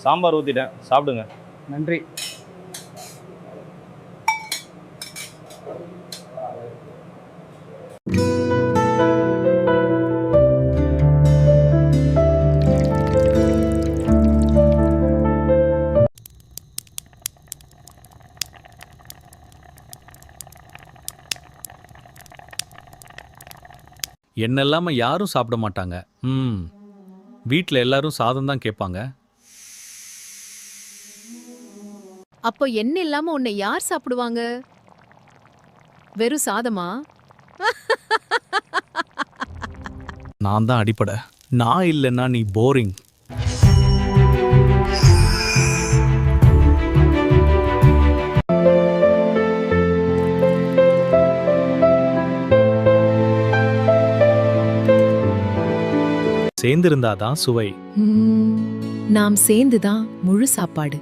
சாம்பார் ஊற்றிட்டேன், சாப்பிடுங்க. நன்றி. என்ன இல்லாம யாரும் சாப்பிட மாட்டாங்க. வீட்ல எல்லாரும் சாதம் தான் கேட்பாங்க. அப்போ என்ன இல்லாம உன்னை யார் சாப்பிடுவாங்க? வெறும் சாதமா? நான் தான் அடிப்படை. நான் இல்லைன்னா நீ போரிங். சேர்ந்திருந்தாதான் சுவை. நாம் சேர்ந்துதான் முழு சாப்பாடு.